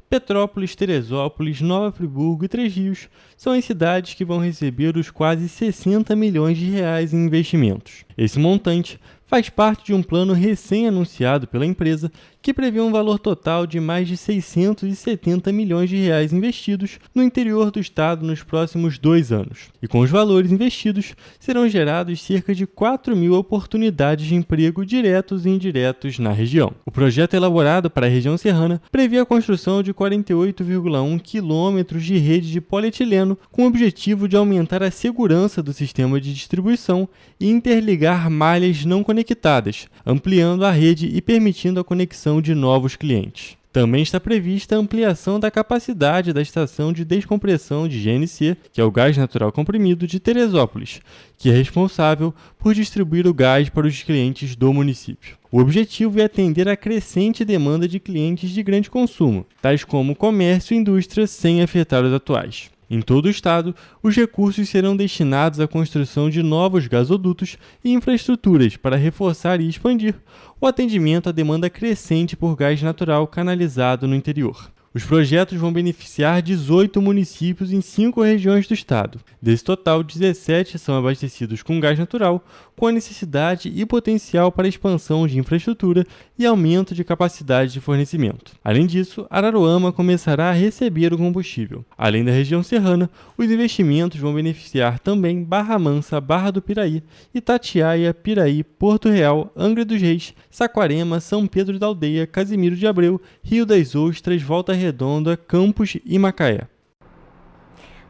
Petrópolis, Teresópolis, Nova Friburgo e Três Rios são as cidades que vão receber os quase 60 milhões de reais em investimentos. Esse montante faz parte de um plano recém-anunciado pela empresa que prevê um valor total de mais de 670 milhões de reais investidos no interior do estado nos próximos 2 anos. E com os valores investidos, serão gerados cerca de 4 mil oportunidades de emprego diretos e indiretos na região. O projeto elaborado para a região serrana prevê a construção de 48,1 quilômetros de rede de polietileno com o objetivo de aumentar a segurança do sistema de distribuição e interligar malhas não conectadas, ampliando a rede e permitindo a conexão de novos clientes. Também está prevista a ampliação da capacidade da estação de descompressão de GNC, que é o gás natural comprimido de Teresópolis, que é responsável por distribuir o gás para os clientes do município. O objetivo é atender a crescente demanda de clientes de grande consumo, tais como comércio e indústria, sem afetar os atuais. Em todo o estado, os recursos serão destinados à construção de novos gasodutos e infraestruturas para reforçar e expandir o atendimento à demanda crescente por gás natural canalizado no interior. Os projetos vão beneficiar 18 municípios em 5 regiões do estado. Desse total, 17 são abastecidos com gás natural, com a necessidade e potencial para expansão de infraestrutura e aumento de capacidade de fornecimento. Além disso, Araruama começará a receber o combustível. Além da região serrana, os investimentos vão beneficiar também Barra Mansa, Barra do Piraí, Itatiaia, Piraí, Porto Real, Angra dos Reis, Saquarema, São Pedro da Aldeia, Casimiro de Abreu, Rio das Ostras, Volta Redonda, Campos e Macaé.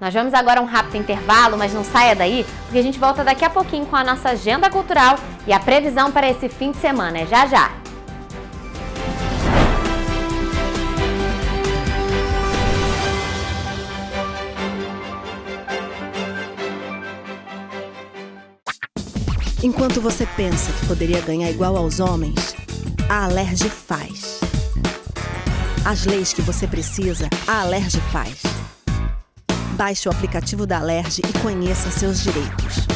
Nós vamos agora a um rápido intervalo, mas não saia daí, porque a gente volta daqui a pouquinho com a nossa agenda cultural e a previsão para esse fim de semana. É já já! Enquanto você pensa que poderia ganhar igual aos homens, a Alerj faz. As leis que você precisa, a Alerj faz. Baixe o aplicativo da Alerj e conheça seus direitos.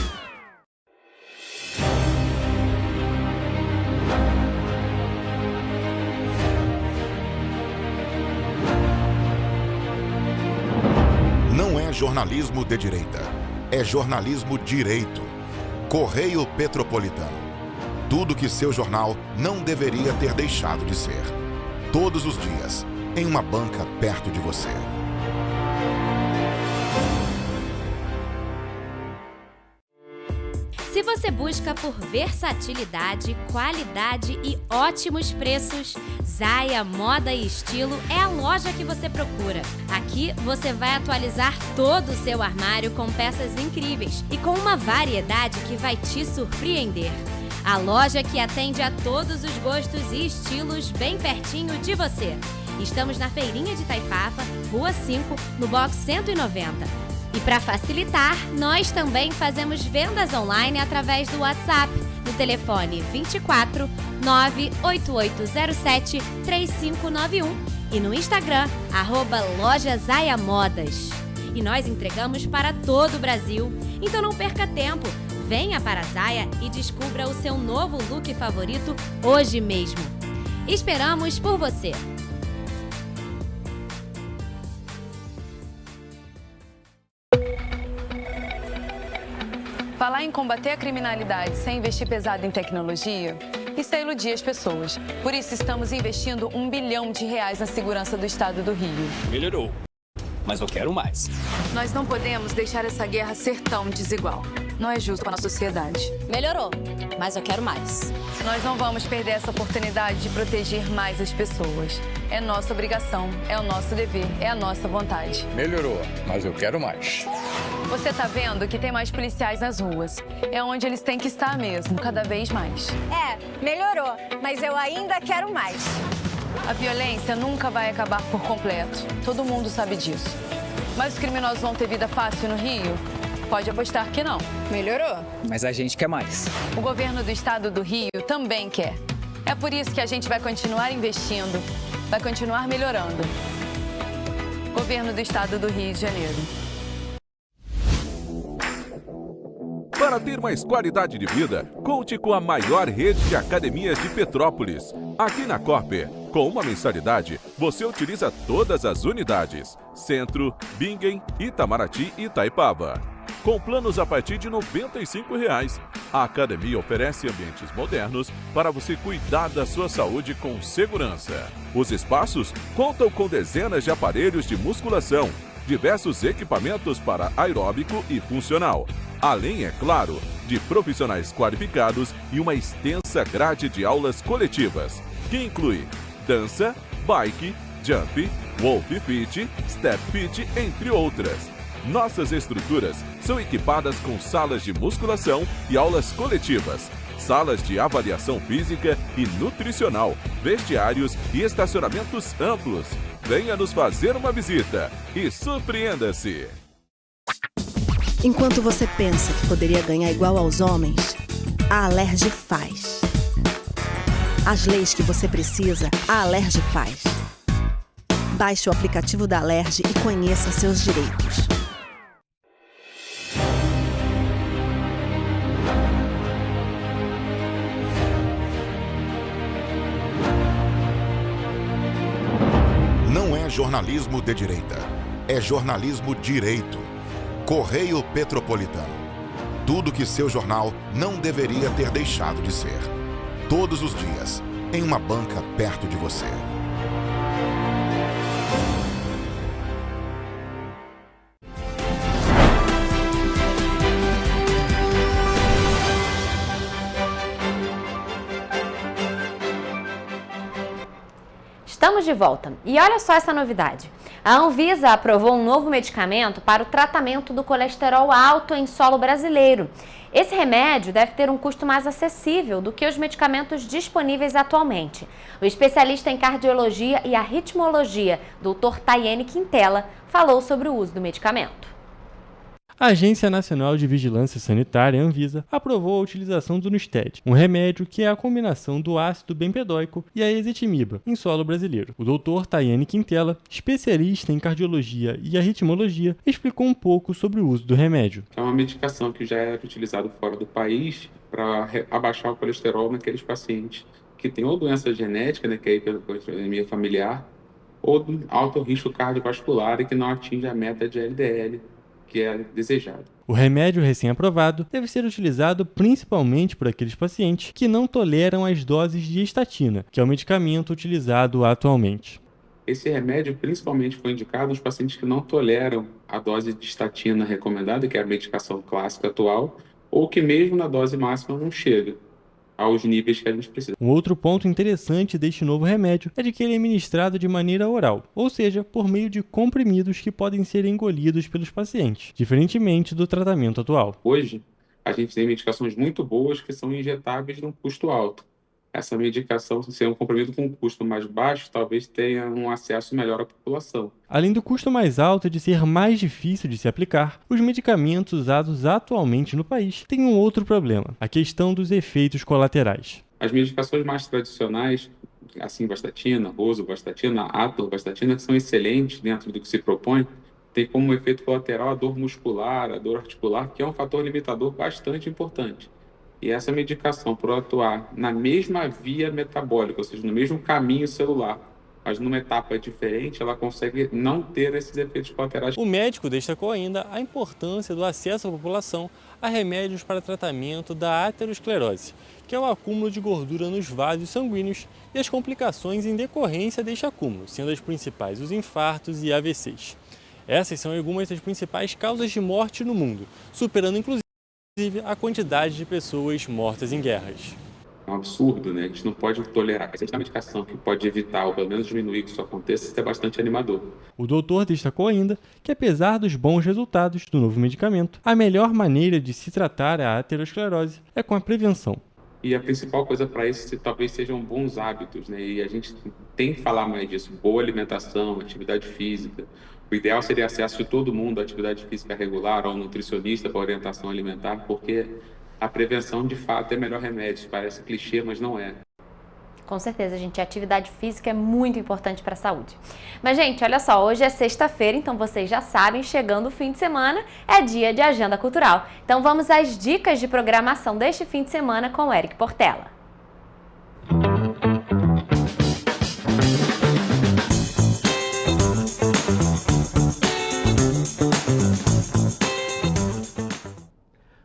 jornalismo de direita. É jornalismo direito. Correio Petropolitano. Tudo que seu jornal não deveria ter deixado de ser. Todos os dias, em uma banca perto de você. Se você busca por versatilidade, qualidade e ótimos preços, Zaya Moda e Estilo é a loja que você procura. Aqui você vai atualizar todo o seu armário com peças incríveis e com uma variedade que vai te surpreender. A loja que atende a todos os gostos e estilos bem pertinho de você. Estamos na Feirinha de Itaipava, Rua 5, no box 190. E para facilitar, nós também fazemos vendas online através do WhatsApp, no telefone 24 98807 3591 e no Instagram, @lojazayamodas. E nós entregamos para todo o Brasil, então não perca tempo. Venha para a Zaya e descubra o seu novo look favorito hoje mesmo. Esperamos por você! Falar em combater a criminalidade sem investir pesado em tecnologia, isso é iludir as pessoas. Por isso, estamos investindo R$1 bilhão na segurança do estado do Rio. Melhorou, mas eu quero mais. Nós não podemos deixar essa guerra ser tão desigual. Não é justo para a nossa sociedade. Melhorou, mas eu quero mais. Nós não vamos perder essa oportunidade de proteger mais as pessoas. É nossa obrigação, é o nosso dever, é a nossa vontade. Melhorou, mas eu quero mais. Você tá vendo que tem mais policiais nas ruas. É onde eles têm que estar mesmo, cada vez mais. Melhorou, mas eu ainda quero mais. A violência nunca vai acabar por completo. Todo mundo sabe disso. Mas os criminosos vão ter vida fácil no Rio? Pode apostar que não. Melhorou. Mas a gente quer mais. O governo do estado do Rio também quer. É por isso que a gente vai continuar investindo, vai continuar melhorando. Governo do estado do Rio de Janeiro. Para ter mais qualidade de vida, conte com a maior rede de academias de Petrópolis. Aqui na Corper, com uma mensalidade, você utiliza todas as unidades: Centro, Bingen, Itamaraty e Itaipava. Com planos a partir de R$ 95,00. A academia oferece ambientes modernos para você cuidar da sua saúde com segurança. Os espaços contam com dezenas de aparelhos de musculação, diversos equipamentos para aeróbico e funcional, além, é claro, de profissionais qualificados e uma extensa grade de aulas coletivas, que inclui dança, bike, jump, wolf fit, step fit, entre outras. Nossas estruturas são equipadas com salas de musculação e aulas coletivas, salas de avaliação física e nutricional, vestiários e estacionamentos amplos. Venha nos fazer uma visita e surpreenda-se! Enquanto você pensa que poderia ganhar igual aos homens, a Alerj faz. As leis que você precisa, a Alerj faz. Baixe o aplicativo da Alerj e conheça seus direitos. Não é jornalismo de direita, é jornalismo direito. Correio Petropolitano. Tudo que seu jornal não deveria ter deixado de ser. Todos os dias, em uma banca perto de você. Estamos de volta. E olha só essa novidade. A Anvisa aprovou um novo medicamento para o tratamento do colesterol alto em solo brasileiro. Esse remédio deve ter um custo mais acessível do que os medicamentos disponíveis atualmente. O especialista em cardiologia e arritmologia, Dr. Tayene Quintela, falou sobre o uso do medicamento. A Agência Nacional de Vigilância Sanitária, Anvisa, aprovou a utilização do Nusted, um remédio que é a combinação do ácido bempedóico e a ezetimiba, em solo brasileiro. O Dr. Tayene Quintela, especialista em cardiologia e arritmologia, explicou um pouco sobre o uso do remédio. É uma medicação que já era utilizada fora do país para abaixar o colesterol naqueles pacientes que têm ou doença genética, que é a hipercolesterolemia familiar, ou alto risco cardiovascular e que não atinge a meta de LDL que é desejado. O remédio recém-aprovado deve ser utilizado principalmente por aqueles pacientes que não toleram as doses de estatina, que é o medicamento utilizado atualmente. Esse remédio principalmente foi indicado nos pacientes que não toleram a dose de estatina recomendada, que é a medicação clássica atual, ou que mesmo na dose máxima não chega aos níveis que a gente precisa. Um outro ponto interessante deste novo remédio é de que ele é ministrado de maneira oral, ou seja, por meio de comprimidos que podem ser engolidos pelos pacientes, diferentemente do tratamento atual. Hoje, a gente tem medicações muito boas que são injetáveis num custo alto. Essa medicação, se ser um comprimido com um custo mais baixo, talvez tenha um acesso melhor à população. Além do custo mais alto e de ser mais difícil de se aplicar, os medicamentos usados atualmente no país têm um outro problema, a questão dos efeitos colaterais. As medicações mais tradicionais, assim, vastatina, rosuvastatina, atorvastatina, que são excelentes dentro do que se propõe, tem como efeito colateral a dor muscular, a dor articular, que é um fator limitador bastante importante. E essa medicação, por atuar na mesma via metabólica, ou seja, no mesmo caminho celular, mas numa etapa diferente, ela consegue não ter esses efeitos colaterais. O médico destacou ainda a importância do acesso à população a remédios para tratamento da aterosclerose, que é o acúmulo de gordura nos vasos sanguíneos e as complicações em decorrência deste acúmulo, sendo as principais os infartos e AVCs. Essas são algumas das principais causas de morte no mundo, superando inclusive a quantidade de pessoas mortas em guerras. É um absurdo, né? A gente não pode tolerar. Se a gente tem uma medicação que pode evitar ou pelo menos diminuir que isso aconteça, isso é bastante animador. O doutor destacou ainda que, apesar dos bons resultados do novo medicamento, a melhor maneira de se tratar a aterosclerose é com a prevenção. E a principal coisa para isso talvez sejam bons hábitos, né? E a gente tem que falar mais disso. Boa alimentação, atividade física. O ideal seria acesso de todo mundo à atividade física regular, ao nutricionista para orientação alimentar, porque a prevenção, de fato, é o melhor remédio. Parece clichê, mas não é. Com certeza, gente. A atividade física é muito importante para a saúde. Mas, gente, olha só, hoje é sexta-feira, então vocês já sabem, chegando o fim de semana, é dia de agenda cultural. Então vamos às dicas de programação deste fim de semana com o Eric Portela.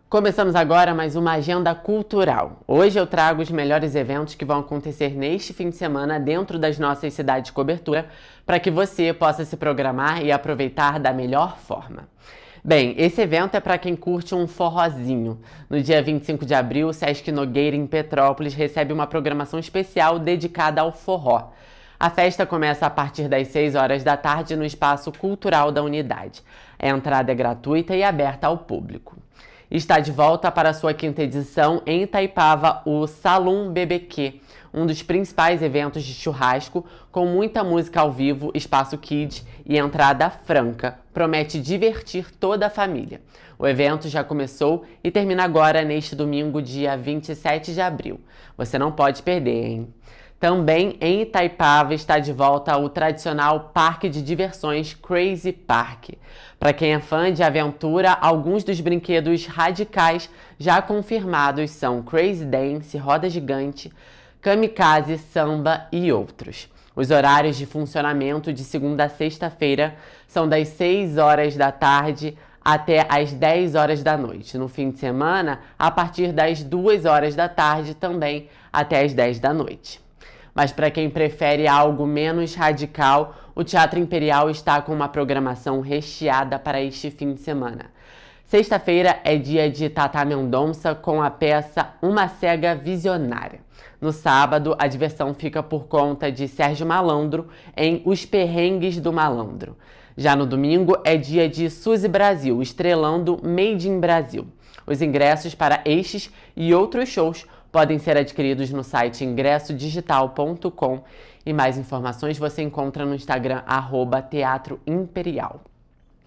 Começamos agora mais uma agenda cultural. Hoje eu trago os melhores eventos que vão acontecer neste fim de semana dentro das nossas cidades de cobertura, para que você possa se programar e aproveitar da melhor forma. Bem, esse evento é para quem curte um forrozinho. No dia 25 de abril, o Sesc Nogueira, em Petrópolis, recebe uma programação especial dedicada ao forró. A festa começa a partir das 6 horas da tarde no Espaço Cultural da Unidade. A entrada é gratuita e aberta ao público. Está de volta para a sua 5ª edição em Itaipava o Salum BBQ, um dos principais eventos de churrasco, com muita música ao vivo, espaço kids e entrada franca. Promete divertir toda a família. O evento já começou e termina agora neste domingo, dia 27 de abril. Você não pode perder, hein? Também em Itaipava está de volta o tradicional parque de diversões Crazy Park. Para quem é fã de aventura, alguns dos brinquedos radicais já confirmados são Crazy Dance, Roda Gigante, Kamikaze, Samba e outros. Os horários de funcionamento de segunda a sexta-feira são das 6 horas da tarde até às 10 horas da noite. No fim de semana, a partir das 2 horas da tarde também até às 10 da noite. Mas para quem prefere algo menos radical, o Teatro Imperial está com uma programação recheada para este fim de semana. Sexta-feira é dia de Tata Mendonça com a peça Uma Cega Visionária. No sábado, a diversão fica por conta de Sérgio Malandro em Os Perrengues do Malandro. Já no domingo é dia de Suzy Brasil, estrelando Made in Brasil. Os ingressos para estes e outros shows podem ser adquiridos no site ingressodigital.com e mais informações você encontra no Instagram @teatroimperial.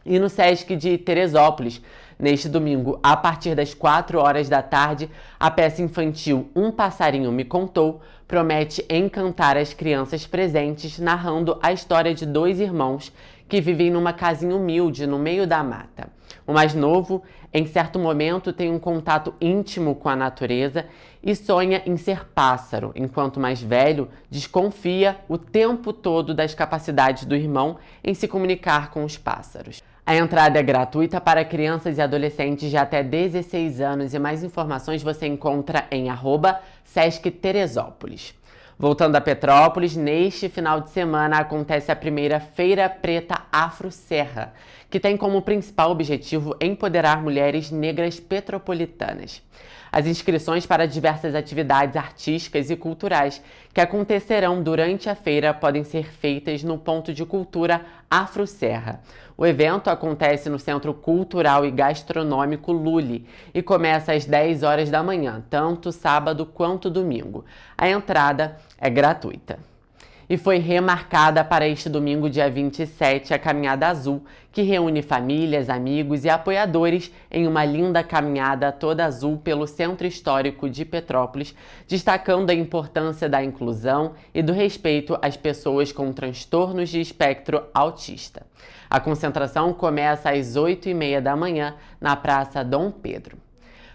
E no Sesc de Teresópolis, neste domingo, a partir das 4 horas da tarde, a peça infantil Um Passarinho Me Contou promete encantar as crianças presentes, narrando a história de 2 irmãos que vivem numa casinha humilde no meio da mata. O mais novo, em certo momento, tem um contato íntimo com a natureza e sonha em ser pássaro, enquanto o mais velho desconfia o tempo todo das capacidades do irmão em se comunicar com os pássaros. A entrada é gratuita para crianças e adolescentes de até 16 anos e mais informações você encontra em @Sesc Teresópolis. Voltando a Petrópolis, neste final de semana acontece a primeira Feira Preta Afro Serra, que tem como principal objetivo empoderar mulheres negras petropolitanas. As inscrições para diversas atividades artísticas e culturais que acontecerão durante a feira podem ser feitas no Ponto de Cultura Afro Serra. O evento acontece no Centro Cultural e Gastronômico Lully e começa às 10 horas da manhã, tanto sábado quanto domingo. A entrada é gratuita. E foi remarcada para este domingo, dia 27, a Caminhada Azul, que reúne famílias, amigos e apoiadores em uma linda caminhada toda azul pelo Centro Histórico de Petrópolis, destacando a importância da inclusão e do respeito às pessoas com transtornos de espectro autista. A concentração começa às 8h30 da manhã na Praça Dom Pedro.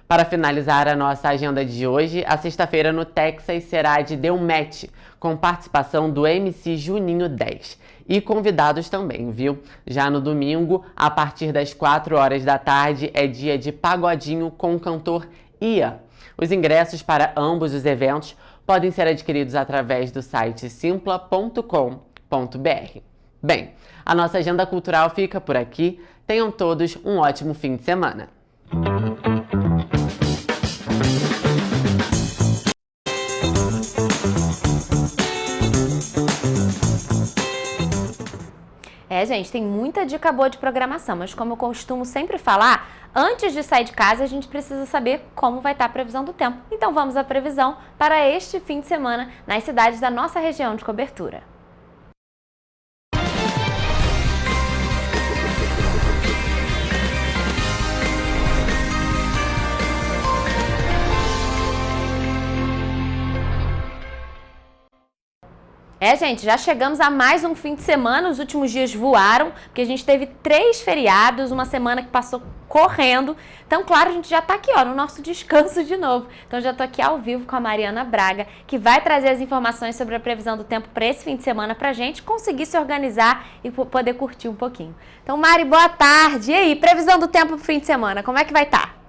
Para finalizar a nossa agenda de hoje, a sexta-feira no Texas será de Deu Match, com participação do MC Juninho 10. E convidados também, viu? Já no domingo, a partir das 4 horas da tarde, é dia de pagodinho com o cantor Ian. Os ingressos para ambos os eventos podem ser adquiridos através do site simpla.com.br. Bem, a nossa agenda cultural fica por aqui. Tenham todos um ótimo fim de semana. Gente, tem muita dica boa de programação, mas como eu costumo sempre falar, antes de sair de casa a gente precisa saber como vai estar a previsão do tempo. Então vamos à previsão para este fim de semana nas cidades da nossa região de cobertura. Gente, já chegamos a mais um fim de semana, os últimos dias voaram, porque a gente teve 3 feriados, uma semana que passou correndo. Então, claro, a gente já tá aqui, no nosso descanso de novo. Então, já tô aqui ao vivo com a Mariana Braga, que vai trazer as informações sobre a previsão do tempo para esse fim de semana pra gente conseguir se organizar e poder curtir um pouquinho. Então, Mari, boa tarde. E aí, previsão do tempo pro fim de semana, como é que vai estar?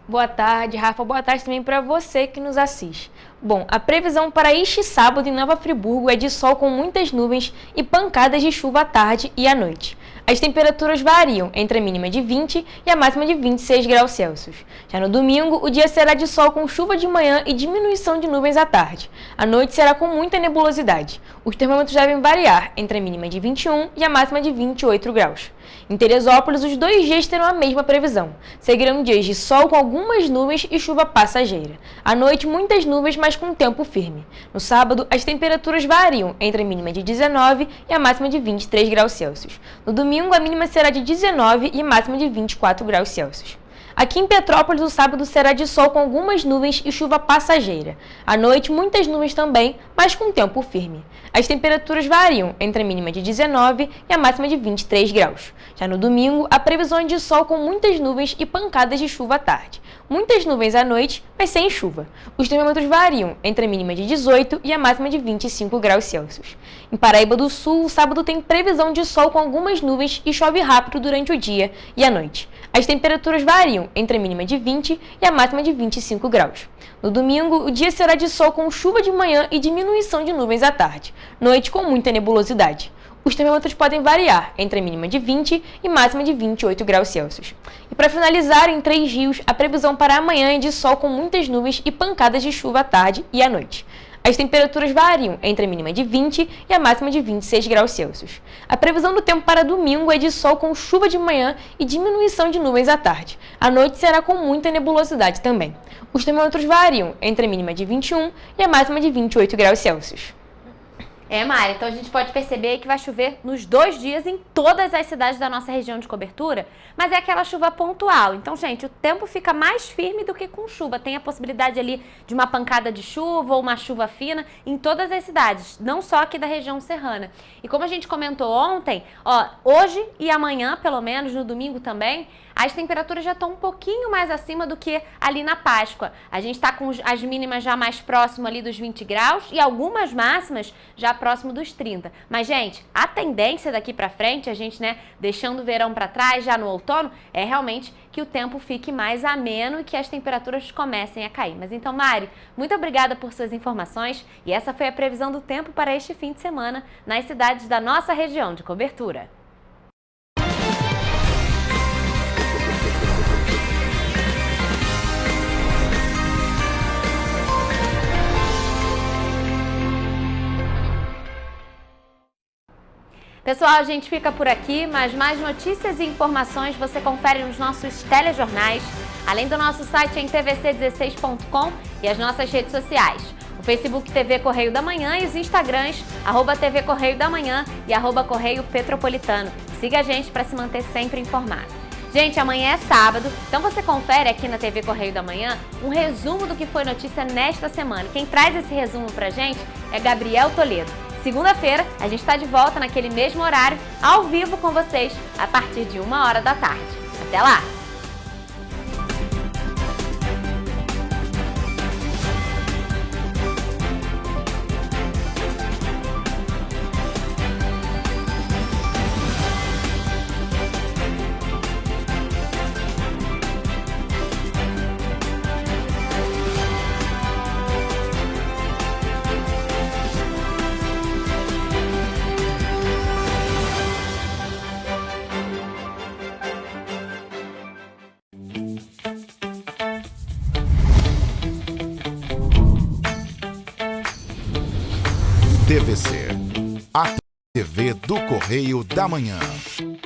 Boa tarde, Rafa. Boa tarde também para você que nos assiste. Bom, a previsão para este sábado em Nova Friburgo é de sol com muitas nuvens e pancadas de chuva à tarde e à noite. As temperaturas variam entre a mínima de 20 e a máxima de 26 graus Celsius. Já no domingo, o dia será de sol com chuva de manhã e diminuição de nuvens à tarde. A noite será com muita nebulosidade. Os termômetros devem variar entre a mínima de 21 e a máxima de 28 graus. Em Teresópolis, os 2 dias terão a mesma previsão. Seguirão dias de sol com algumas nuvens e chuva passageira. À noite, muitas nuvens, mas com tempo firme. No sábado, as temperaturas variam entre a mínima de 19 e a máxima de 23 graus Celsius. No domingo, a mínima será de 19 e a máxima de 24 graus Celsius. Aqui em Petrópolis, o sábado será de sol com algumas nuvens e chuva passageira. À noite, muitas nuvens também, mas com tempo firme. As temperaturas variam entre a mínima de 19 e a máxima de 23 graus. Já no domingo, a previsão é de sol com muitas nuvens e pancadas de chuva à tarde. Muitas nuvens à noite, mas sem chuva. Os termômetros variam entre a mínima de 18 e a máxima de 25 graus Celsius. Em Paraíba do Sul, o sábado tem previsão de sol com algumas nuvens e chove rápido durante o dia e a noite. As temperaturas variam entre a mínima de 20 e a máxima de 25 graus. No domingo, o dia será de sol com chuva de manhã e diminuição de nuvens à tarde. Noite com muita nebulosidade. Os termômetros podem variar entre a mínima de 20 e máxima de 28 graus Celsius. E para finalizar, em Três Rios, a previsão para amanhã é de sol com muitas nuvens e pancadas de chuva à tarde e à noite. As temperaturas variam entre a mínima de 20 e a máxima de 26 graus Celsius. A previsão do tempo para domingo é de sol com chuva de manhã e diminuição de nuvens à tarde. A noite será com muita nebulosidade também. Os termômetros variam entre a mínima de 21 e a máxima de 28 graus Celsius. Mari, então a gente pode perceber que vai chover nos 2 dias em todas as cidades da nossa região de cobertura, mas é aquela chuva pontual. Então, gente, o tempo fica mais firme do que com chuva. Tem a possibilidade ali de uma pancada de chuva ou uma chuva fina em todas as cidades, não só aqui da região serrana. E como a gente comentou ontem, hoje e amanhã, pelo menos, no domingo também, as temperaturas já estão um pouquinho mais acima do que ali na Páscoa. A gente está com as mínimas já mais próximo ali dos 20 graus e algumas máximas já próximo dos 30. Mas, gente, a tendência daqui pra frente, a gente, deixando o verão pra trás, já no outono, é realmente que o tempo fique mais ameno e que as temperaturas comecem a cair. Mas então, Mari, muito obrigada por suas informações e essa foi a previsão do tempo para este fim de semana nas cidades da nossa região de cobertura. Pessoal, a gente fica por aqui, mas mais notícias e informações você confere nos nossos telejornais, além do nosso site em tvc16.com e as nossas redes sociais. O Facebook TV Correio da Manhã e os Instagrams, @TV Correio da Manhã e @Correio Petropolitano. Siga a gente para se manter sempre informado. Gente, amanhã é sábado, então você confere aqui na TV Correio da Manhã um resumo do que foi notícia nesta semana. Quem traz esse resumo pra gente é Gabriel Toledo. Segunda-feira, a gente está de volta naquele mesmo horário, ao vivo com vocês, a partir de 1h da tarde. Até lá! TVC, a TV do Correio da Manhã.